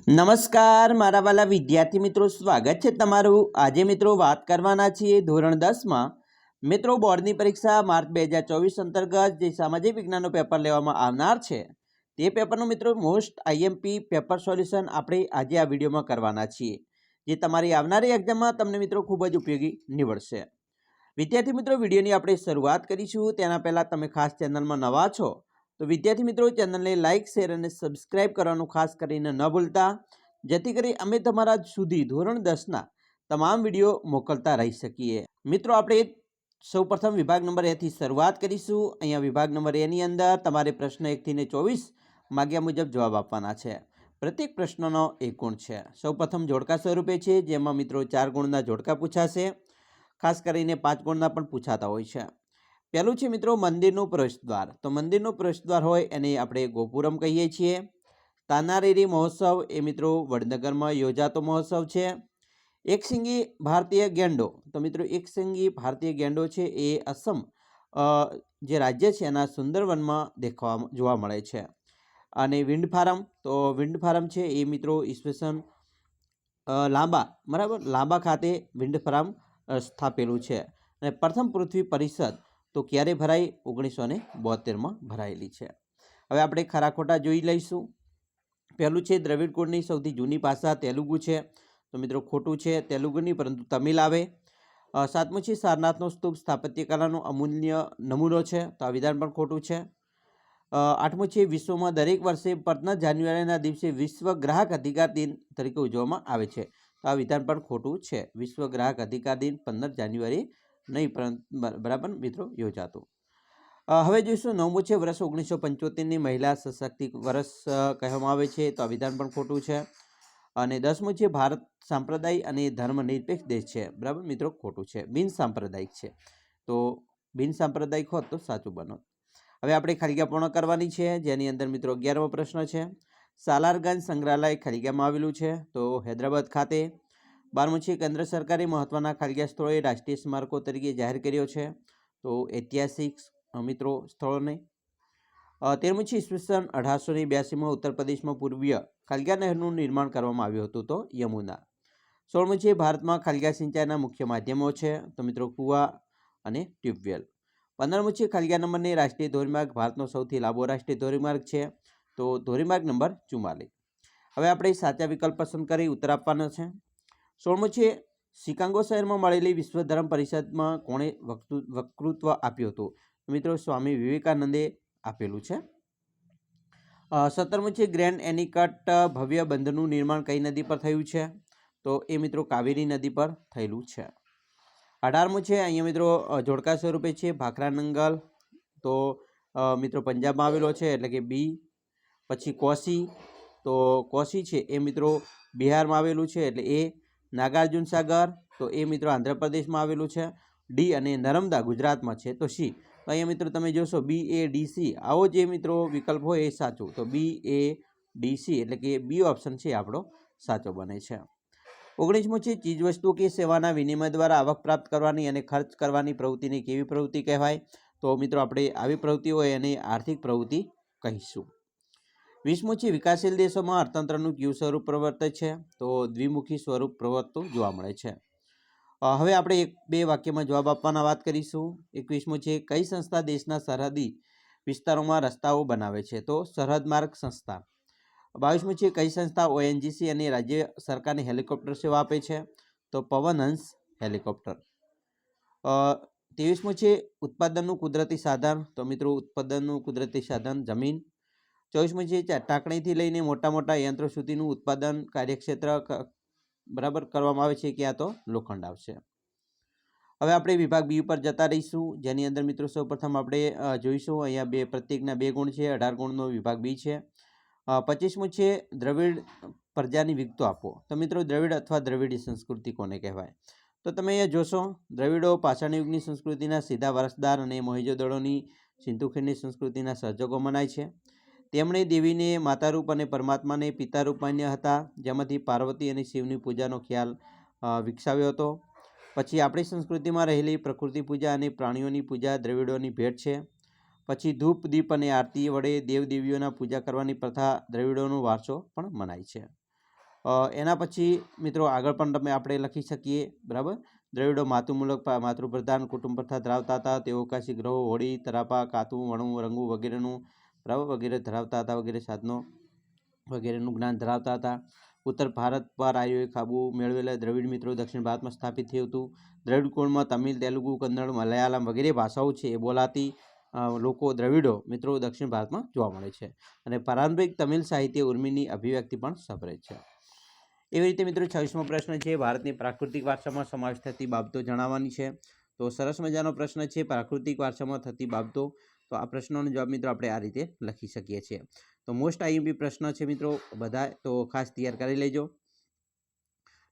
નમસ્કાર મારા વાલા વિદ્યાર્થી મિત્રો, સ્વાગત છે તમારું। આજે મિત્રો વાત કરવાના છીએ ધોરણ 10માં મિત્રો બોર્ડની પરીક્ષા માર્ચ 2024 અંતર્ગત જે સામાજિક વિજ્ઞાનનું પેપર લેવામાં આવનાર છે તે પેપરનું મિત્રો મોસ્ટ આઈએમપી પેપર સોલ્યુશન આપણે આજે આ વિડીયોમાં કરવાના છીએ, જે તમારી આવનારી એક્ઝામમાં તમને મિત્રો ખૂબ જ ઉપયોગી નીવડશે। વિદ્યાર્થી મિત્રો, વિડીયોની આપણે શરૂઆત કરીશું તેના પહેલાં તમે ખાસ ચેનલમાં નવા છો તો વિદ્યાર્થી મિત્રો ચેનલને લાઇક, શેર અને સબસ્ક્રાઇબ કરવાનું ખાસ કરીને ન ભૂલતા, જેથી કરી અમે તમારા સુધી ધોરણ 10ના તમામ વિડીયો મોકલતા રહી શકીએ। મિત્રો આપણે સૌપ્રથમ વિભાગ નંબર એ થી શરૂઆત કરીશું। અહીંયા વિભાગ નંબર એની અંદર તમારે પ્રશ્ન 1 થી 24 માગ્યા મુજબ જવાબ આપવાના છે। પ્રત્યેક પ્રશ્નનો 1 ગુણ છે। સૌપ્રથમ જોડકા સ્વરૂપે છે, જેમાં મિત્રો 4 ગુણના જોડકા પૂછાશે, ખાસ કરીને 5 ગુણના પણ પૂછાતા હોય છે। પહેલું છે મિત્રો મંદિરનું પ્રવેશદ્વાર। તો મંદિરનું પ્રવેશદ્વાર હોય એને આપણે ગોપુરમ કહીએ છીએ। તાનારીરી મહોત્સવ એ મિત્રો વડનગરમાં યોજાતો મહોત્સવ છે। એકશિંગી ભારતીય ગેંડો, તો મિત્રો એકશિંગી ભારતીય ગેંડો છે એ અસમ જે રાજ્ય છે એના સુંદરવનમાં જોવા મળે છે। અને વિન્ડ ફાર્મ, તો વિન્ડ ફાર્મ છે એ મિત્રો ઈસવીસન લાંબા ખાતે વિન્ડ ફાર્મ સ્થાપેલું છે। અને પ્રથમ પૃથ્વી પરિષદ તો ક્યારે ભરાઈ? 1972માં ભરાયેલી છે। હવે આપણે ખરા ખોટા જોઈ લઈશું। પહેલું છે દ્રવિડ કુળની સૌથી જૂની ભાષા તેલુગુ છે, તો મિત્રો ખોટું છે, તેલુગુ નહીં પરંતુ તમિલ આવે। 7મું છે સારનાથનો સ્તૂપ સ્થાપત્ય કલાનો અમૂલ્ય નમૂનો છે, તો આ વિધાન પણ ખોટું છે। 8મું છે વિશ્વમાં દરેક વર્ષે 15 જાન્યુઆરીના દિવસે વિશ્વ ગ્રાહક અધિકાર દિન તરીકે ઉજવવામાં આવે છે, તો આ વિધાન પણ ખોટું છે। વિશ્વ ગ્રાહક અધિકાર દિન 15 જાન્યુઆરી નહીં બરાબર મિત્રો યોજાતું। હવે જોઈશું 9મું છે વર્ષ 1975ની મહિલા સશક્તિ વર્ષ કહેવામાં આવે છે, તો આ વિધાન પણ ખોટું છે। અને 10મું છે ભારત સાંપ્રદાયિક અને ધર્મનિરપેક્ષ દેશ છે, બરાબર મિત્રો ખોટું છે, બિન સાંપ્રદાયિક છે, તો બિન સાંપ્રદાયિક હોત તો સાચું બનોત। હવે આપણે ખાલીગ્યા પૂર્ણ કરવાની છે, જેની અંદર મિત્રો 11મો પ્રશ્ન છે સાલારગંજ સંગ્રહાલય ખાલીગ્યામાં આવેલું છે, તો હૈદરાબાદ ખાતે। 12મું છે કેન્દ્ર સરકારે મહત્વના ખાલીગ્યા સ્થળોએ રાષ્ટ્રીય સ્મારકો તરીકે જાહેર કર્યો છે, તો ઐતિહાસિક મિત્રો સ્થળોને। 13મું છે ઈસવીસન 1882માં ઉત્તર પ્રદેશમાં પૂર્વીય ખાલીગ્યા નહેરનું નિર્માણ કરવામાં આવ્યું હતું, તો યમુના। 16મું છે ભારતમાં ખાલીગ્યા સિંચાઈના મુખ્ય માધ્યમો છે, તો મિત્રો કૂવા અને ટ્યુબવેલ। 15મું છે ખાલીગ્યા નંબરની રાષ્ટ્રીય ધોરીમાર્ગ ભારતનો સૌથી લાંબો રાષ્ટ્રીય ધોરીમાર્ગ છે, તો ધોરીમાર્ગ નંબર 44। હવે આપણે સાચા વિકલ્પ પસંદ કરી ઉત્તર આપવાનો છે। 16મું છે શિકાગો શહેરમાં મળેલી વિશ્વ ધર્મ પરિષદમાં કોણે વક્તૃત્વ આપ્યું હતું? મિત્રો સ્વામી વિવેકાનંદે આપેલું છે। 17મું છે ગ્રેન્ડ એનિકટ ભવ્ય બંધનું નિર્માણ કઈ નદી પર થયું છે? તો એ મિત્રો કાવેરી નદી પર થયેલું છે। 18મું છે અહીંયા મિત્રો જોડકા સ્વરૂપે છે ભાખરા નંગલ, તો મિત્રો પંજાબમાં આવેલો છે એટલે કે બી। પછી કોસી, તો કોસી છે એ મિત્રો બિહારમાં આવેલું છે એટલે એ। નાગાર્જુન સાગર, તો એ મિત્રો આંધ્રપ્રદેશમાં આવેલું છે, ડી। અને નર્મદા ગુજરાતમાં છે, તો સી। તો અહીંયા મિત્રો તમે જોશો BADC આવો જે મિત્રો વિકલ્પ હોય એ સાચું, તો BADC એટલે કે બી ઓપ્શન છે આપણો સાચો બને છે। 19મું છે ચીજવસ્તુ કે સેવાના વિનિમય દ્વારા આવક પ્રાપ્ત કરવાની અને ખર્ચ કરવાની પ્રવૃત્તિને કેવી પ્રવૃત્તિ કહેવાય? તો મિત્રો આપણે આવી પ્રવૃત્તિ હોય એને આર્થિક પ્રવૃત્તિ કહીશું। 20મું છે વિકાસશીલ દેશોમાં અર્થતંત્રનું કયું સ્વરૂપ પ્રવર્તે છે? તો દ્વિમુખી સ્વરૂપ પ્રવર્તતું જોવા મળે છે। હવે આપણે 1-2 વાક્યમાં જવાબ આપવાના વાત કરીશું। 21મું છે કઈ સંસ્થા દેશના સરહદી વિસ્તારોમાં રસ્તાઓ બનાવે છે? તો સરહદ માર્ગ સંસ્થા। 22મું છે કઈ સંસ્થા ONGC અને રાજ્ય સરકારને હેલિકોપ્ટર સેવા આપે છે? તો પવનહંસ હેલિકોપ્ટર। 23મું છે ઉત્પાદનનું કુદરતી સાધન, તો મિત્રો ઉત્પાદનનું કુદરતી સાધન જમીન। 24મું છે ટાંકણીથી લઈને મોટા યંત્રો સુધીનું ઉત્પાદન કાર્યક્ષેત્ર બરાબર કરવામાં આવે છે, ક્યાં તો લોખંડ આવશે। હવે આપણે વિભાગ બી ઉપર જતા રહીશું, જેની અંદર મિત્રો સૌપ્રથમ આપણે જોઈશું અહીંયા પ્રત્યેકના 2 ગુણ છે, 18 ગુણનો વિભાગ બી છે। 25મું છે દ્રવિડ પ્રજાની વિગતો આપો, તો મિત્રો દ્રવિડ અથવા દ્રવિડી સંસ્કૃતિ કોને કહેવાય? તો તમે અહીંયા જોશો દ્રવિડો પાષાણ યુગની સંસ્કૃતિના સીધા વારસદાર અને મોહેંજો-દડોની સિંધુ ખીણની સંસ્કૃતિના સર્જકો મનાય છે। તેમણે દેવીને માતારૂપ અને પરમાત્માને પિતારૂપ માન્યા હતા, જેમાંથી પાર્વતી અને શિવની પૂજાનો ખ્યાલ વિકસાવ્યો હતો। પછી આપણી સંસ્કૃતિમાં રહેલી પ્રકૃતિ પૂજા અને પ્રાણીઓની પૂજા દ્રવિડોની ભેટ છે। પછી ધૂપ, દીપ અને આરતી વડે દેવદેવીઓના પૂજા કરવાની પ્રથા દ્રવિડોનો વારસો પણ મનાય છે। એના પછી મિત્રો આગળ પણ આપણે લખી શકીએ, બરાબર. દ્રવિડો માતૃપ્રધાન કુટુંબ પ્રથા ધરાવતા હતા. તેઓ અવકાશી ગ્રહો, હોડી, તરાપા, કાતું, વણવું, રંગવું વગેરેનું બરાબર વગેરે ધરાવતા હતા. વગેરે સાધનો વગેરેનું જ્ઞાન ધરાવતા હતા. ઉત્તર ભારત પર આર્યોએ કાબુ મેળવેલા દ્રવિડ મિત્રો દક્ષિણ ભારતમાં સ્થાપિત થયું હતું. દ્રવિડ કુળમાં તમિલ, તેલુગુ, કન્નડ, મલયાલમ વગેરે ભાષાઓ છે એ બોલાતી લોકો દ્રવિડો મિત્રો દક્ષિણ ભારતમાં જોવા મળે છે. અને પારંપરિક તમિલ સાહિત્ય ઉર્મિની અભિવ્યક્તિ પણ સભરે છે. એવી રીતે મિત્રો 26મો પ્રશ્ન છે, ભારતની પ્રાકૃતિક વારસામાં સમાવેશ થતી બાબતો જણાવવાની છે. તો સરસ મજાનો પ્રશ્ન છે, પ્રાકૃતિક વારસામાં થતી બાબતો. તો આ પ્રશ્નોનો જવાબ મિત્રો આપણે આ રીતે લખી શકીએ છીએ. તો મોસ્ટ આઈએમપી પ્રશ્ન છે મિત્રો બધા, તો ખાસ તૈયાર કરી લેજો.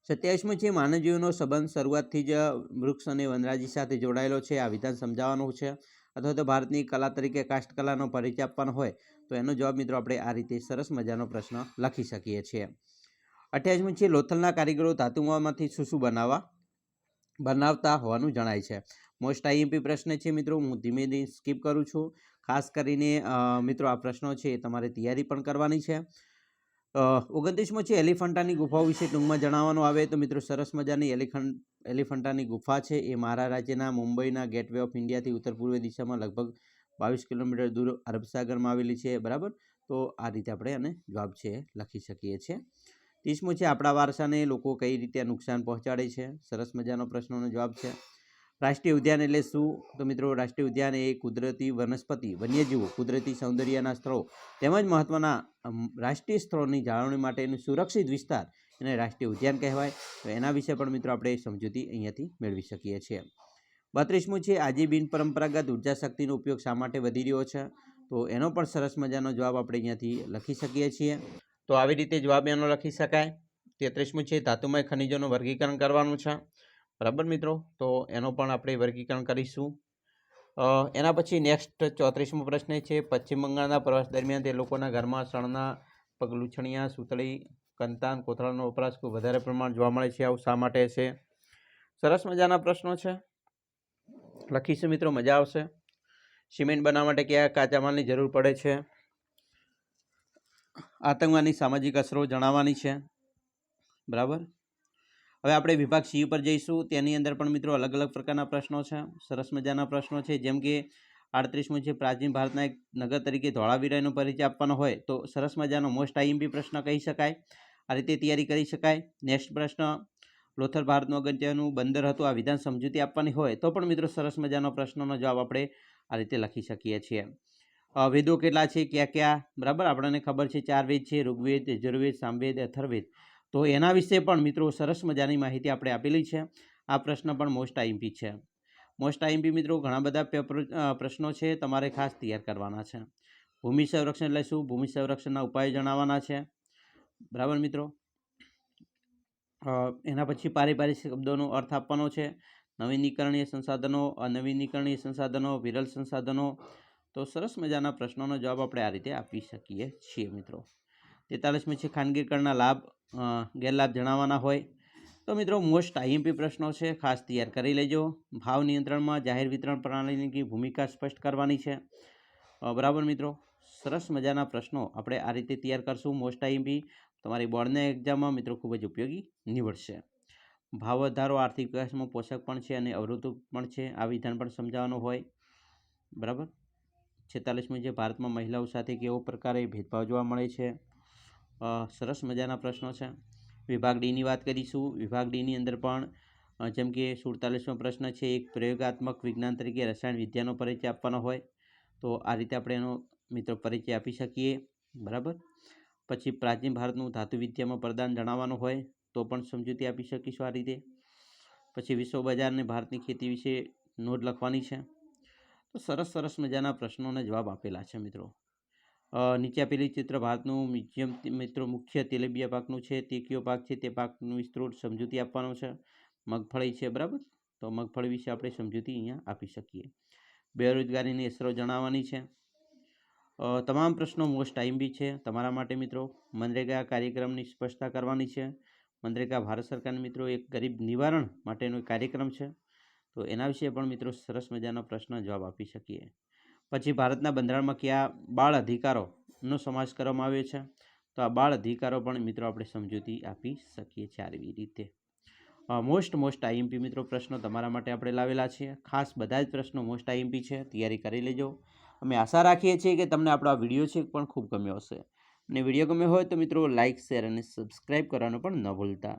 27મો છે, માનવ જીવનનો સંબંધ શરૂઆતથી જ વૃક્ષ અને વનરાજી સાથે જોડાયેલો છે. આ વિધાન સમજાવવાનું છે. અથવા તો ભારતની કલા તરીકે કાષ્ઠકલાનો પરિચય આપવાનો હોય તો એનો જવાબ મિત્રો આપણે આ રીતે સરસ મજાનો પ્રશ્ન લખી શકીએ છીએ. 28મું છે, લોથલના કારીગરો ધાતુમાંથી શું બનાવતા હોવાનું જણાય છે. મોસ્ટ આઈએમપી પ્રશ્ન છે મિત્રો, હું ધીમે ધીમે સ્કીપ કરું છું. ખાસ કરીને મિત્રો આ પ્રશ્નો છે એ તમારે તૈયારી પણ કરવાની છે. 29મો છે, એલિફન્ટાની ગુફાઓ વિશે ટૂંકમાં જણાવવાનું આવે તો મિત્રો સરસ મજાની એલિફન્ટાની ગુફા છે એ મહારાષ્ટ્ર રાજ્યના મુંબઈના ગેટવે ઓફ ઇન્ડિયાથી ઉત્તર પૂર્વ દિશામાં લગભગ 22 કિલોમીટર દૂર અરબ સાગરમાં આવેલી છે, બરાબર. તો આ રીતે આપણે આને જવાબ છે લખી શકીએ છીએ. 30મું છે, આપણા વારસાને લોકો કઈ રીતે નુકસાન પહોંચાડે છે. સરસ મજાનો પ્રશ્નનો જવાબ છે. રાષ્ટ્રીય ઉદ્યાન એટલે શું? તો મિત્રો રાષ્ટ્રીય ઉદ્યાન એ કુદરતી વનસ્પતિ, વન્યજીવો, કુદરતી સૌંદર્યના સ્થળો તેમજ મહત્વના રાષ્ટ્રીય સ્થળોની જાળવણી માટેનું સુરક્ષિત વિસ્તાર એને રાષ્ટ્રીય ઉદ્યાન કહેવાય. તો એના વિશે પણ મિત્રો આપણે સમજૂતી અહીંયાથી મેળવી શકીએ છીએ. 32મું છે, આજે બિનપરંપરાગત ઉર્જા શક્તિનો ઉપયોગ શા માટે વધી રહ્યો છે. તો એનો પણ સરસ મજાનો જવાબ આપણે અહીંયાથી લખી શકીએ છીએ. તો આવી રીતે જવાબ એનો લખી શકાય. 33મું છે, ધાતુમય ખનિજોનું વર્ગીકરણ કરવાનું છે, બરાબર મિત્રો. તો એનો પણ આપણે વર્ગીકરણ કરીશું. એના પછી નેક્સ્ટ 34મો પ્રશ્ન છે, પશ્ચિમ બંગાળના પ્રવાસ દરમિયાન તે લોકોના ઘરમાં શણના પગલુછણિયા, સૂતળી, કંતાન, કોથળાનો વપરાશ ખૂબ વધારે પ્રમાણ જોવા મળે છે. આવું શા માટે છે? સરસ મજાના પ્રશ્નો છે, લખીશું મિત્રો, મજા આવશે. સિમેન્ટ બનાવવા માટે કયા કાચા માલની જરૂર પડે છે? આતંકવાદની સામાજિક અસરો જણાવવાની છે, બરાબર. હવે આપણે વિભાગ સી ઉપર જઈશું. તેની અંદર પણ મિત્રો અલગ અલગ પ્રકારના પ્રશ્નો છે, સરસ મજાના પ્રશ્નો છે. જેમ કે 38મું છે, પ્રાચીન ભારતના એક નગર તરીકે ધોળાવીરાનો પરિચય આપવાનો હોય તો સરસ મજાનો મોસ્ટ આઈએમપી પ્રશ્ન કહી શકાય. આ રીતે તૈયારી કરી શકાય. નેક્સ્ટ પ્રશ્ન, લોથલ ભારતનું અગત્યનું બંદર હતું. આ વિધાન સમજૂતી આપવાની હોય તો પણ મિત્રો સરસ મજાનો પ્રશ્નનો જવાબ આપણે આ રીતે લખી શકીએ છીએ. વેદો કેટલા છે, ક્યાં ક્યાં, બરાબર. આપણને ખબર છે 4 વેદ છે, ઋગ્વેદ, યજુર્વેદ, સામવેદ, અથર્વવેદ. તો એના વિશે પણ મિત્રો સરસ મજાની માહિતી આપણે આપેલી છે. આ પ્રશ્ન પણ મોસ્ટ આઈએમપી છે. મોસ્ટ આઈએમપી મિત્રો ઘણા બધા પ્રશ્નો છે, તમારે ખાસ તૈયાર કરવાના છે. ભૂમિ સંરક્ષણ એટલે શું? ભૂમિ સંરક્ષણના ઉપાયો જણાવવાના છે, બરાબર મિત્રો. એના પછી પારિભાષિક શબ્દોનો અર્થ આપવાનો છે. નવીનીકરણીય સંસાધનો, અનવીનીકરણીય સંસાધનો, વિરલ સંસાધનો. તો સરસ મજાના પ્રશ્નોનો જવાબ આપણે આ રીતે આપી શકીએ છીએ મિત્રો. 43મું છે, ખાનગીકરણના લાભ ગેરલાભ જણાવવાના હોય તો મિત્રો મોસ્ટ આઈએમપી પ્રશ્નો છે, ખાસ તૈયાર કરી લેજો. ભાવ નિયંત્રણમાં જાહેર વિતરણ પ્રણાલીની ભૂમિકા સ્પષ્ટ કરવાની છે, બરાબર મિત્રો. સરસ મજાના પ્રશ્નો આપણે આ રીતે તૈયાર કરશું. મોસ્ટ આઈએમપી તમારી બોર્ડના એક્ઝામમાં મિત્રો ખૂબ જ ઉપયોગી નીવડશે. ભાવ વધારો આર્થિક વિકાસમાં પોષક પણ છે અને અવરોધક પણ છે. આ વિધાન પણ સમજાવવાનું હોય, બરાબર. 46મું છે, ભારતમાં મહિલાઓ સાથે કેવો પ્રકારે ભેદભાવ જોવા મળે છે. સરસ મજાના પ્રશ્નો છે. વિભાગ ડીની વાત કરીશું. વિભાગ ડીની અંદર પણ જેમ કે 47મો પ્રશ્ન છે, એક પ્રયોગાત્મક વિજ્ઞાન તરીકે રસાયણ વિદ્યાનો પરિચય આપવાનો હોય તો આ રીતે આપણે એનો મિત્રો પરિચય આપી શકીએ, બરાબર. પછી પ્રાચીન ભારતનું ધાતુ વિદ્યામાં પ્રદાન જણાવવાનું હોય તો પણ સમજૂતી આપી શકીશું આ રીતે. પછી વિશ્વ બજાર અને ભારતની ખેતી વિશે નોંધ લખવાની છે. તો સરસ મજાના પ્રશ્નોને જવાબ આપેલા છે મિત્રો. નીચે આપેલી ચિત્ર ભારતનું મ્યુઝિયમ મિત્રો મુખ્ય તેલીબિયા પાકનું છે. તે કયો પાક છે તે પાકનું વિસ્તૃત સમજૂતી આપવાનું છે. મગફળી છે, બરાબર. તો મગફળી વિશે આપણે સમજૂતી અહીંયા આપી શકીએ. બેરોજગારીની અસરો જણાવવાની છે. તમામ પ્રશ્નો મોસ્ટ આઈએમપી છે તમારા માટે મિત્રો. મનરેગા કાર્યક્રમની સ્પષ્ટતા કરવાની છે. મનરેગા ભારત સરકારના મિત્રો એક ગરીબ નિવારણ માટેનો કાર્યક્રમ છે, તો એના વિશે પણ મિત્રો સરસ મજાનો પ્રશ્ન જવાબ આપી શકીએ. પછી ભારતના બંધારણમાં કયા બાળ અધિકારોનો સમાવેશ કરવામાં આવ્યો છે તો આ બાળ અધિકારો પણ મિત્રો આપણે સમજૂતી આપી શકીએ છીએ આવી રીતે. મોસ્ટ આઈએમપી મિત્રો પ્રશ્નો તમારા માટે આપણે લાવેલા છે. ખાસ બધા જ પ્રશ્નો મોસ્ટ આઈએમપી છે, તૈયારી કરી લેજો. અમે આશા રાખીએ છીએ કે તમને આપણો આ વિડીયો છે પણ ખૂબ ગમ્યો હશે. અને વિડીયો ગમ્યો હોય તો મિત્રો લાઇક, શેર અને સબસ્ક્રાઈબ કરવાનું પણ ન ભૂલતા.